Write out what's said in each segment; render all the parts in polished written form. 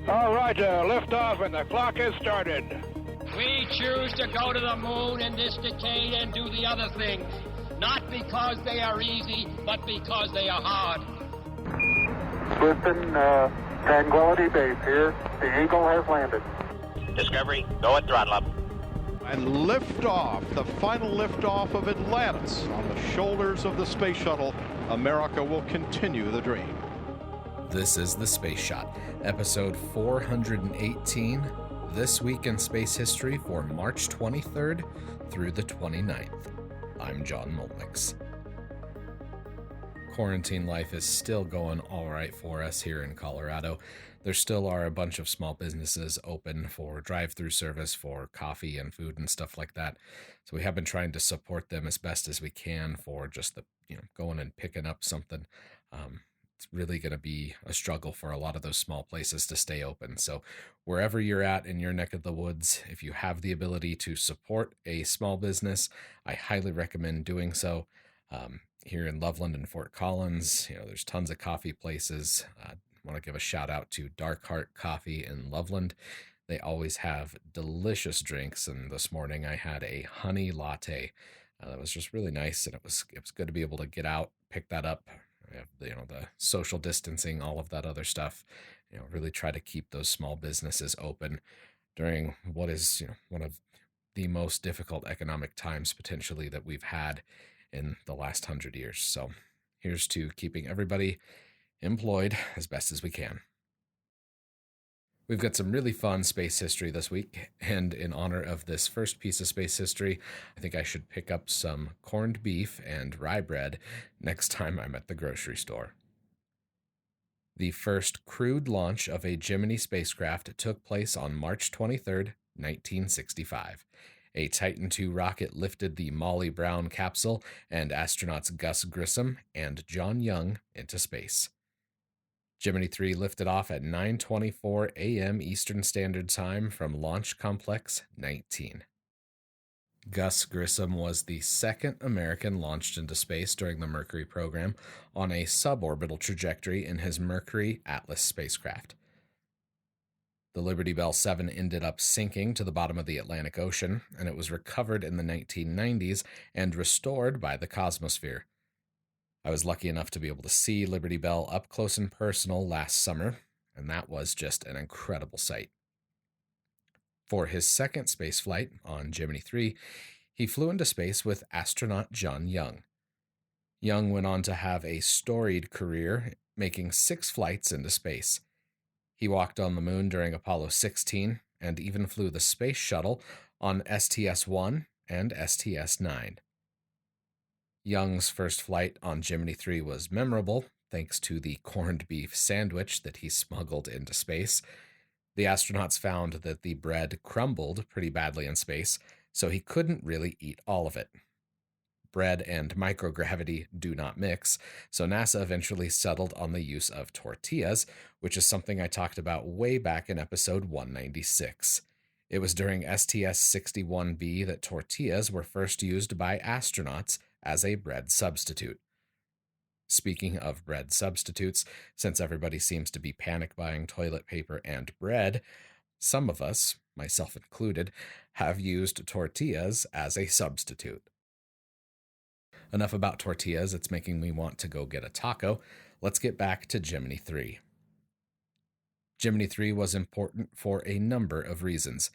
All right, liftoff, and the clock has started. We choose to go to the moon in this decade and do the other things, not because they are easy, but because they are hard. Houston, Tranquility Base here. The Eagle has landed. Discovery, go at throttle up. And liftoff, the final liftoff of Atlantis on the shoulders of the Space Shuttle. America will continue the dream. This is The Space Shot, episode 418, This Week in Space History for March 23rd through the 29th. I'm John Molnix. Quarantine life is still going all right for us here in Colorado. There still are a bunch of small businesses open for drive-through service for coffee and food and stuff like that. So we have been trying to support them as best as we can for just the, going and picking up something. It's really going to be a struggle for a lot of those small places to stay open. So wherever you're at in your neck of the woods, if you have the ability to support a small business, I highly recommend doing so. Here in Loveland and Fort Collins, there's tons of coffee places. I want to give a shout out to Dark Heart Coffee in Loveland. They always have delicious drinks, and this morning I had a honey latte. That was just really nice, and it was good to be able to get out, pick that up. The social distancing, all of that other stuff. Really try to keep those small businesses open during what is one of the most difficult economic times potentially that we've had in the last 100 years. So here's to keeping everybody employed as best as we can. We've got some really fun space history this week, and in honor of this first piece of space history, I think I should pick up some corned beef and rye bread next time I'm at the grocery store. The first crewed launch of a Gemini spacecraft took place on March 23rd, 1965. A Titan II rocket lifted the Molly Brown capsule and astronauts Gus Grissom and John Young into space. Gemini 3 lifted off at 9:24 a.m. Eastern Standard Time from Launch Complex 19. Gus Grissom was the second American launched into space during the Mercury program on a suborbital trajectory in his Mercury Atlas spacecraft. The Liberty Bell 7 ended up sinking to the bottom of the Atlantic Ocean, and it was recovered in the 1990s and restored by the Cosmosphere. I was lucky enough to be able to see Liberty Bell up close and personal last summer, and that was just an incredible sight. For his second space flight on Gemini 3, he flew into space with astronaut John Young. Young went on to have a storied career, making 6 flights into space. He walked on the moon during Apollo 16 and even flew the Space Shuttle on STS-1 and STS-9. Young's first flight on Gemini 3 was memorable, thanks to the corned beef sandwich that he smuggled into space. The astronauts found that the bread crumbled pretty badly in space, so he couldn't really eat all of it. Bread and microgravity do not mix, so NASA eventually settled on the use of tortillas, which is something I talked about way back in episode 196. It was during STS-61B that tortillas were first used by astronauts as a bread substitute. Speaking of bread substitutes, since everybody seems to be panic buying toilet paper and bread, some of us, myself included, have used tortillas as a substitute. Enough about tortillas, it's making me want to go get a taco. Let's get back to Gemini 3. Gemini 3 was important for a number of reasons.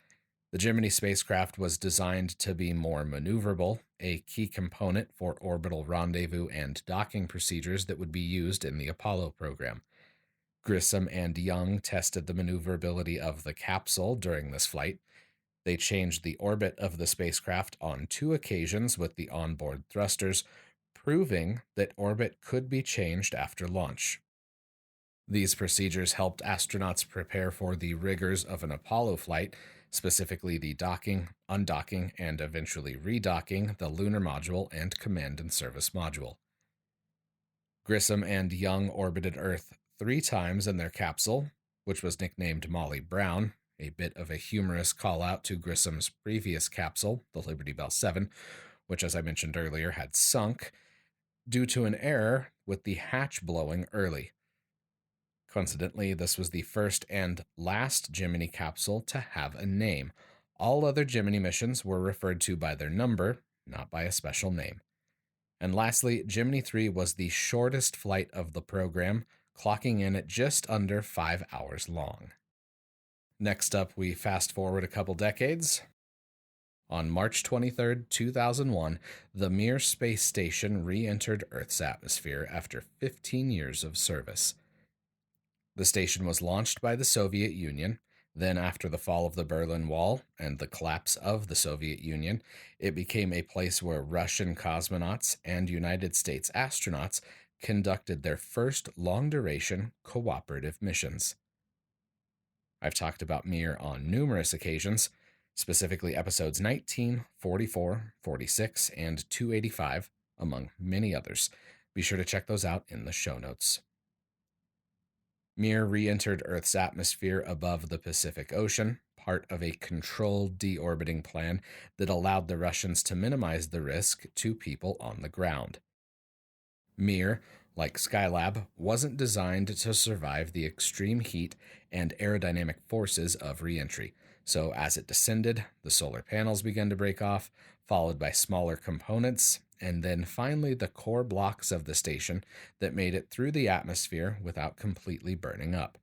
The Gemini spacecraft was designed to be more maneuverable, a key component for orbital rendezvous and docking procedures that would be used in the Apollo program. Grissom and Young tested the maneuverability of the capsule during this flight. They changed the orbit of the spacecraft on 2 occasions with the onboard thrusters, proving that orbit could be changed after launch. These procedures helped astronauts prepare for the rigors of an Apollo flight, specifically the docking, undocking, and eventually redocking the lunar module and command and service module. Grissom and Young orbited Earth 3 times in their capsule, which was nicknamed Molly Brown, a bit of a humorous call-out to Grissom's previous capsule, the Liberty Bell 7, which, as I mentioned earlier, had sunk due to an error with the hatch blowing early. Coincidentally, this was the first and last Gemini capsule to have a name. All other Gemini missions were referred to by their number, not by a special name. And lastly, Gemini 3 was the shortest flight of the program, clocking in at just under 5 hours long. Next up, we fast forward a couple decades. On March 23, 2001, the Mir space station re-entered Earth's atmosphere after 15 years of service. The station was launched by the Soviet Union. Then, after the fall of the Berlin Wall and the collapse of the Soviet Union, it became a place where Russian cosmonauts and United States astronauts conducted their first long-duration cooperative missions. I've talked about Mir on numerous occasions, specifically episodes 19, 44, 46, and 285, among many others. Be sure to check those out in the show notes. Mir re-entered Earth's atmosphere above the Pacific Ocean, part of a controlled deorbiting plan that allowed the Russians to minimize the risk to people on the ground. Mir, like Skylab, wasn't designed to survive the extreme heat and aerodynamic forces of re-entry, so as it descended, the solar panels began to break off, followed by smaller components, and then finally the core blocks of the station that made it through the atmosphere without completely burning up.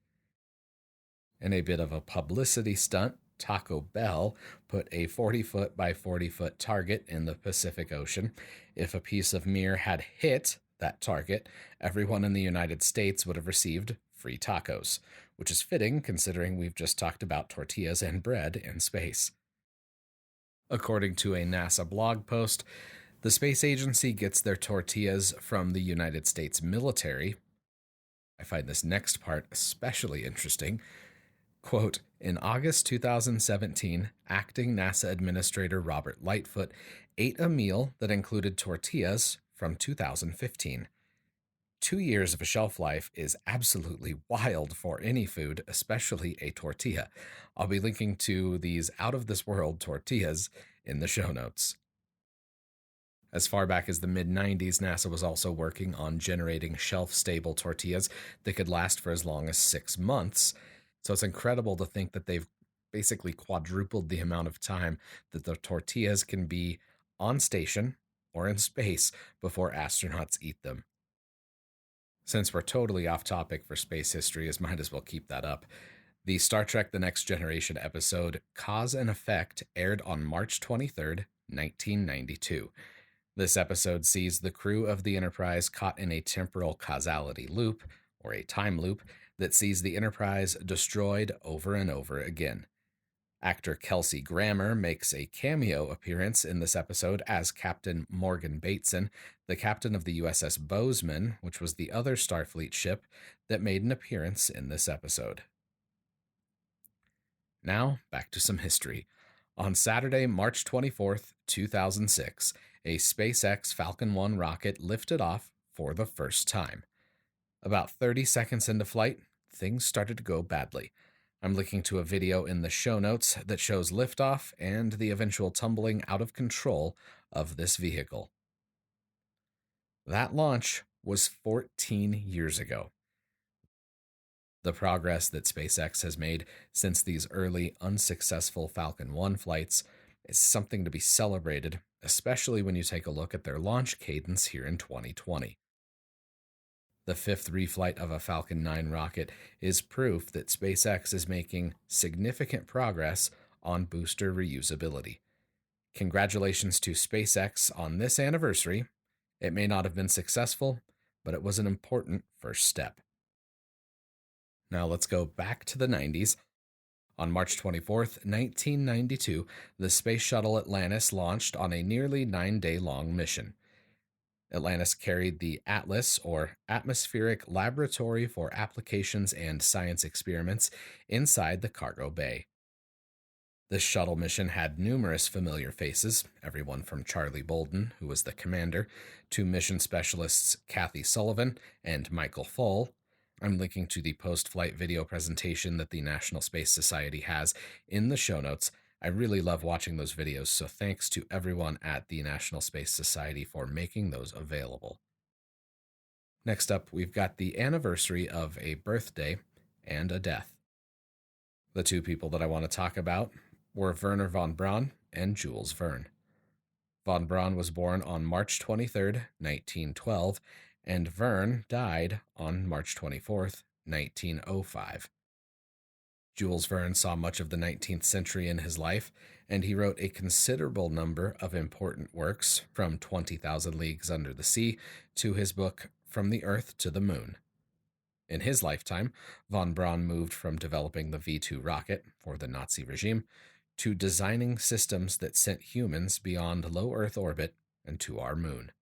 In a bit of a publicity stunt, Taco Bell put a 40-foot by 40-foot target in the Pacific Ocean. If a piece of Mir had hit that target, everyone in the United States would have received free tacos, which is fitting considering we've just talked about tortillas and bread in space. According to a NASA blog post, the space agency gets their tortillas from the United States military. I find this next part especially interesting. Quote, in August 2017, acting NASA Administrator Robert Lightfoot ate a meal that included tortillas from 2015. 2 years of a shelf life is absolutely wild for any food, especially a tortilla. I'll be linking to these out-of-this-world tortillas in the show notes. As far back as the mid-90s, NASA was also working on generating shelf-stable tortillas that could last for as long as 6 months. So it's incredible to think that they've basically quadrupled the amount of time that the tortillas can be on station or in space before astronauts eat them. Since we're totally off topic for space history, I might as well keep that up. The Star Trek The Next Generation episode Cause and Effect aired on March 23rd, 1992. This episode sees the crew of the Enterprise caught in a temporal causality loop, or a time loop, that sees the Enterprise destroyed over and over again. Actor Kelsey Grammer makes a cameo appearance in this episode as Captain Morgan Bateson, the captain of the USS Bozeman, which was the other Starfleet ship that made an appearance in this episode. Now, back to some history. On Saturday, March 24th, 2006, a SpaceX Falcon 1 rocket lifted off for the first time. About 30 seconds into flight, things started to go badly. I'm linking to a video in the show notes that shows liftoff and the eventual tumbling out of control of this vehicle. That launch was 14 years ago. The progress that SpaceX has made since these early unsuccessful Falcon 1 flights is something to be celebrated, especially when you take a look at their launch cadence here in 2020. The fifth reflight of a Falcon 9 rocket is proof that SpaceX is making significant progress on booster reusability. Congratulations to SpaceX on this anniversary. It may not have been successful, but it was an important first step. Now let's go back to the 90s. On March 24th, 1992, the Space Shuttle Atlantis launched on a nearly 9-day-long mission. Atlantis carried the ATLAS, or Atmospheric Laboratory for Applications and Science Experiments, inside the cargo bay. This shuttle mission had numerous familiar faces, everyone from Charlie Bolden, who was the commander, to mission specialists Kathy Sullivan and Michael Full. I'm linking to the post-flight video presentation that the National Space Society has in the show notes. I really love watching those videos, so thanks to everyone at the National Space Society for making those available. Next up, we've got the anniversary of a birthday and a death. The two people that I want to talk about were Wernher von Braun and Jules Verne. Von Braun was born on March 23rd, 1912, and Verne died on March 24th, 1905. Jules Verne saw much of the 19th century in his life, and he wrote a considerable number of important works, from 20,000 Leagues Under the Sea to his book From the Earth to the Moon. In his lifetime, von Braun moved from developing the V-2 rocket for the Nazi regime to designing systems that sent humans beyond low Earth orbit and to our moon.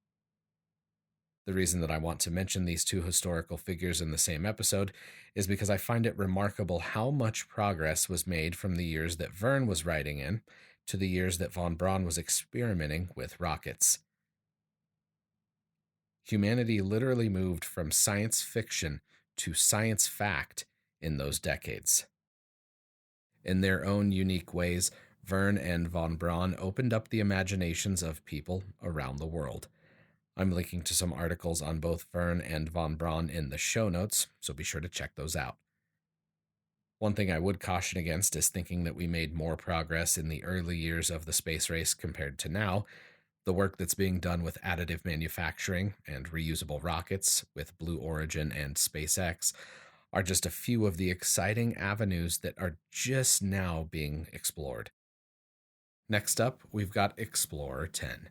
The reason that I want to mention these two historical figures in the same episode is because I find it remarkable how much progress was made from the years that Verne was writing in to the years that von Braun was experimenting with rockets. Humanity literally moved from science fiction to science fact in those decades. In their own unique ways, Verne and von Braun opened up the imaginations of people around the world. I'm linking to some articles on both Verne and von Braun in the show notes, so be sure to check those out. One thing I would caution against is thinking that we made more progress in the early years of the space race compared to now. The work that's being done with additive manufacturing and reusable rockets with Blue Origin and SpaceX are just a few of the exciting avenues that are just now being explored. Next up, we've got Explorer 10.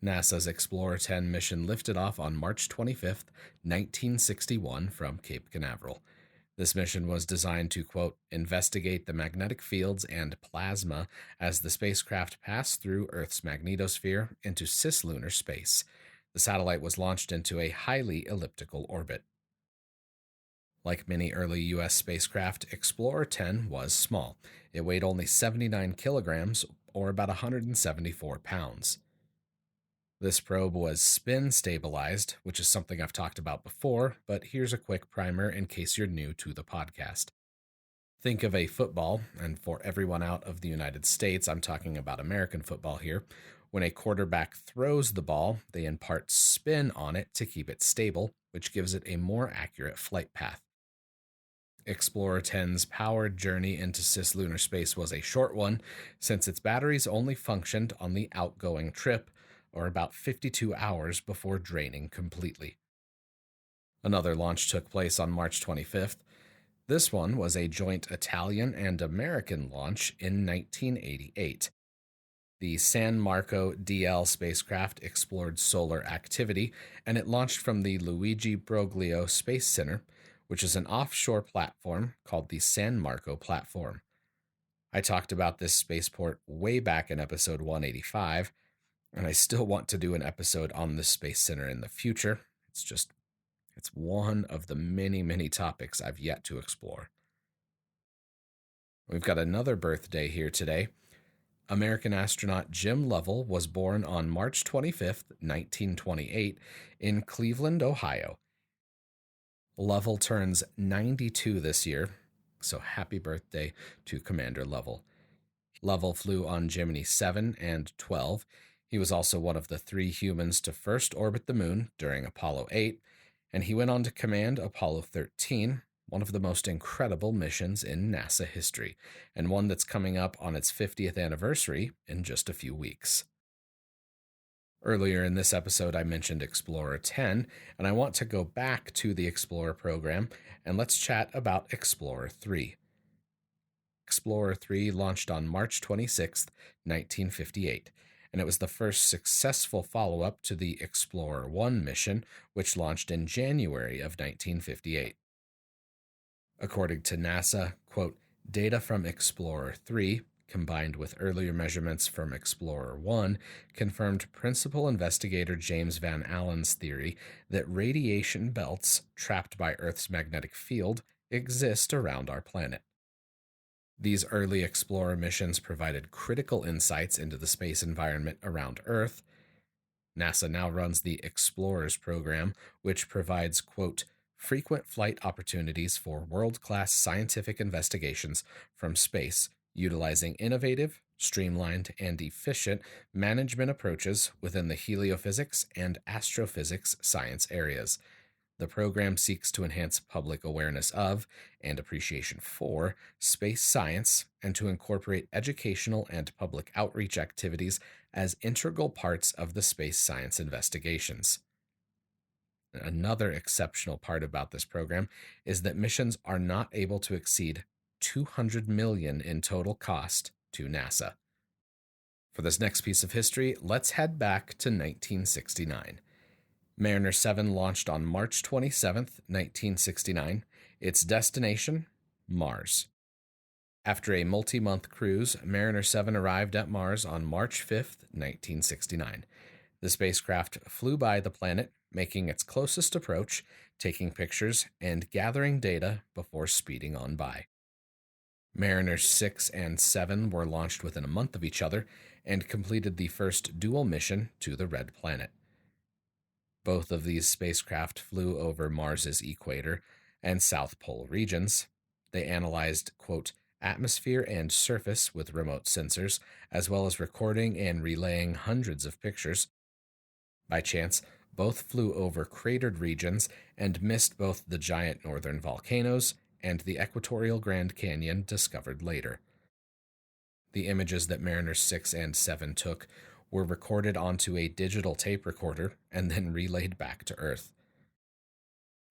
NASA's Explorer 10 mission lifted off on March 25th, 1961 from Cape Canaveral. This mission was designed to, quote, investigate the magnetic fields and plasma as the spacecraft passed through Earth's magnetosphere into cislunar space. The satellite was launched into a highly elliptical orbit. Like many early U.S. spacecraft, Explorer 10 was small. It weighed only 79 kilograms, or about 174 pounds. This probe was spin-stabilized, which is something I've talked about before, but here's a quick primer in case you're new to the podcast. Think of a football, and for everyone out of the United States, I'm talking about American football here. When a quarterback throws the ball, they impart spin on it to keep it stable, which gives it a more accurate flight path. Explorer 10's powered journey into cislunar space was a short one, since its batteries only functioned on the outgoing trip, or about 52 hours before draining completely. Another launch took place on March 25th. This one was a joint Italian and American launch in 1988. The San Marco DL spacecraft explored solar activity, and it launched from the Luigi Broglio Space Center, which is an offshore platform called the San Marco Platform. I talked about this spaceport way back in episode 185, and I still want to do an episode on the Space Center in the future. It's one of the many, many topics I've yet to explore. We've got another birthday here today. American astronaut Jim Lovell was born on March 25th, 1928, in Cleveland, Ohio. Lovell turns 92 this year, so happy birthday to Commander Lovell. Lovell flew on Gemini 7 and 12. He was also one of the 3 humans to first orbit the moon during Apollo 8, and he went on to command Apollo 13, one of the most incredible missions in NASA history, and one that's coming up on its 50th anniversary in just a few weeks. Earlier in this episode, I mentioned Explorer 10, and I want to go back to the Explorer program, and let's chat about Explorer 3. Explorer 3 launched on March 26, 1958, and it was the first successful follow-up to the Explorer 1 mission, which launched in January of 1958. According to NASA, quote, data from Explorer 3, combined with earlier measurements from Explorer 1, confirmed principal investigator James Van Allen's theory that radiation belts trapped by Earth's magnetic field exist around our planet. These early Explorer missions provided critical insights into the space environment around Earth. NASA now runs the Explorers program, which provides, quote, frequent flight opportunities for world-class scientific investigations from space, utilizing innovative, streamlined, and efficient management approaches within the heliophysics and astrophysics science areas. The program seeks to enhance public awareness of and appreciation for space science and to incorporate educational and public outreach activities as integral parts of the space science investigations. Another exceptional part about this program is that missions are not able to exceed $200 million in total cost to NASA. For this next piece of history, let's head back to 1969. Mariner 7 launched on March 27th, 1969. Its destination, Mars. After a multi-month cruise, Mariner 7 arrived at Mars on March 5th, 1969. The spacecraft flew by the planet, making its closest approach, taking pictures, and gathering data before speeding on by. Mariner 6 and 7 were launched within a month of each other and completed the first dual mission to the Red Planet. Both of these spacecraft flew over Mars's equator and South Pole regions. They analyzed, quote, atmosphere and surface with remote sensors, as well as recording and relaying hundreds of pictures. By chance, both flew over cratered regions and missed both the giant northern volcanoes and the equatorial Grand Canyon discovered later. The images that Mariner 6 and 7 took were recorded onto a digital tape recorder and then relayed back to Earth.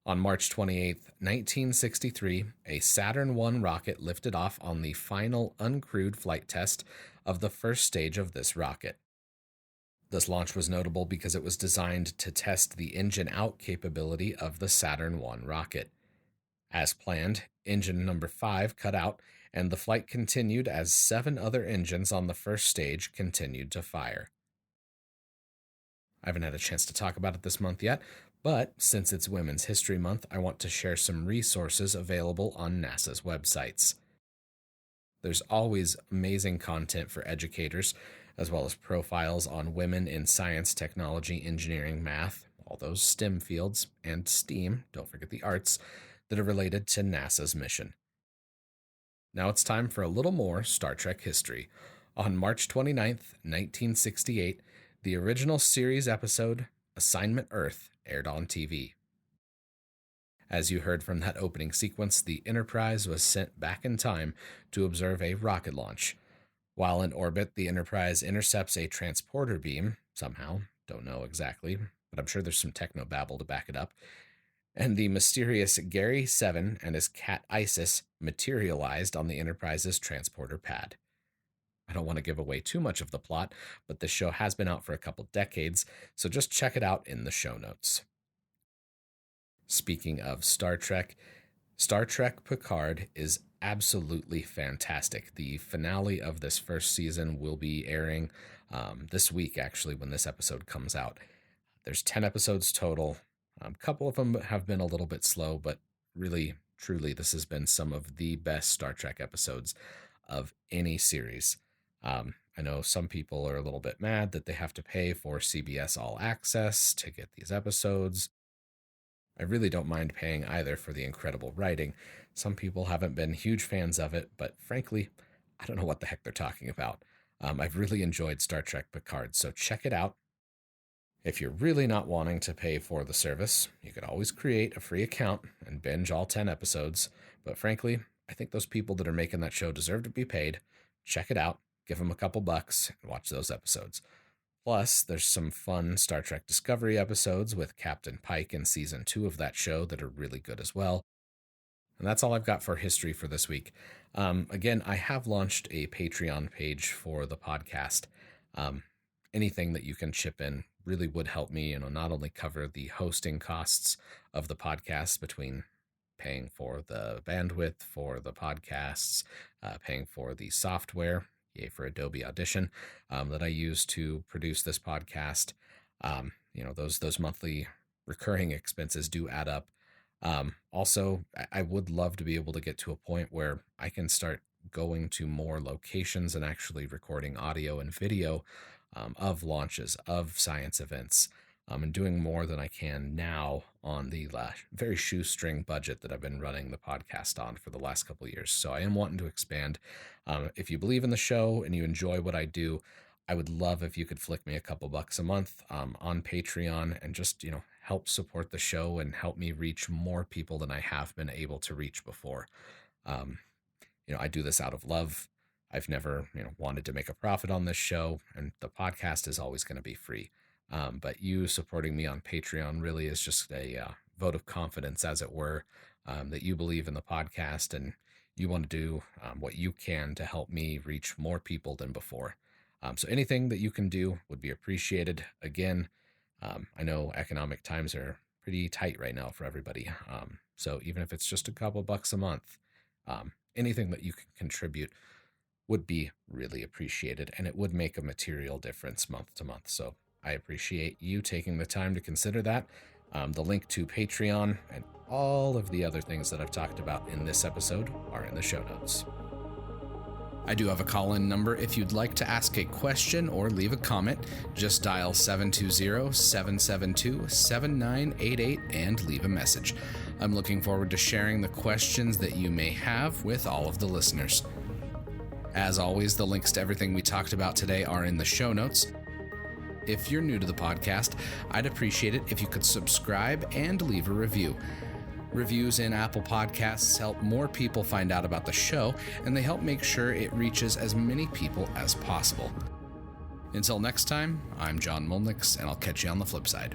On March 28, 1963, a Saturn I rocket lifted off on the final uncrewed flight test of the first stage of this rocket. This launch was notable because it was designed to test the engine-out capability of the Saturn I rocket. As planned, engine number 5 cut out, and the flight continued as 7 other engines on the first stage continued to fire. I haven't had a chance to talk about it this month yet, but since it's Women's History Month, I want to share some resources available on NASA's websites. There's always amazing content for educators, as well as profiles on women in science, technology, engineering, math, all those STEM fields, and STEAM, don't forget the arts, that are related to NASA's mission. Now it's time for a little more Star Trek history. On March 29th, 1968, the original series episode, Assignment Earth, aired on TV. As you heard from that opening sequence, the Enterprise was sent back in time to observe a rocket launch. While in orbit, the Enterprise intercepts a transporter beam, somehow, don't know exactly, but I'm sure there's some technobabble to back it up, and the mysterious Gary 7 and his cat Isis materialized on the Enterprise's transporter pad. I don't want to give away too much of the plot, but this show has been out for a couple decades, so just check it out in the show notes. Speaking of Star Trek Picard is absolutely fantastic. The finale of this first season will be airing this week, actually, when this episode comes out. There's 10 episodes total. A couple of them have been a little bit slow, but really, truly, this has been some of the best Star Trek episodes of any series. I know some people are a little bit mad that they have to pay for CBS All Access to get these episodes. I really don't mind paying either for the incredible writing. Some people haven't been huge fans of it, but frankly, I don't know what the heck they're talking about. I've really enjoyed Star Trek Picard, so check it out. If you're really not wanting to pay for the service, you could always create a free account and binge all 10 episodes. But frankly, I think those people that are making that show deserve to be paid. Check it out, give them a couple bucks, and watch those episodes. Plus, there's some fun Star Trek Discovery episodes with Captain Pike in Season 2 of that show that are really good as well. And that's all I've got for history for this week. Again, I have launched a Patreon page for the podcast. Anything that you can chip in really would help me, not only cover the hosting costs of the podcast between paying for the bandwidth for the podcasts, paying for the software, yay for Adobe Audition, that I use to produce this podcast. Those monthly recurring expenses do add up. Also, I would love to be able to get to a point where I can start going to more locations and actually recording audio and video of launches, of science events. and doing more than I can now on the very shoestring budget that I've been running the podcast on for the last couple of years. So I am wanting to expand. If you believe in the show and you enjoy what I do, I would love if you could flick me a couple bucks a month on Patreon and just, help support the show and help me reach more people than I have been able to reach before. I do this out of love. I've never, wanted to make a profit on this show, and the podcast is always going to be free. But you supporting me on Patreon really is just a vote of confidence, as it were, that you believe in the podcast and you want to do what you can to help me reach more people than before. So anything that you can do would be appreciated. Again, I know economic times are pretty tight right now for everybody. So even if it's just a couple bucks a month, anything that you can contribute would be really appreciated, and it would make a material difference month to month. So I appreciate you taking the time to consider that. The link to Patreon and all of the other things that I've talked about in this episode are in the show notes. I do have a call-in number if you'd like to ask a question or leave a comment. Just dial 720-772-7988 and leave a message. I'm looking forward to sharing the questions that you may have with all of the listeners. As always, the links to everything we talked about today are in the show notes. If you're new to the podcast, I'd appreciate it if you could subscribe and leave a review. Reviews in Apple Podcasts help more people find out about the show, and they help make sure it reaches as many people as possible. Until next time, I'm John Molnix, and I'll catch you on the flip side.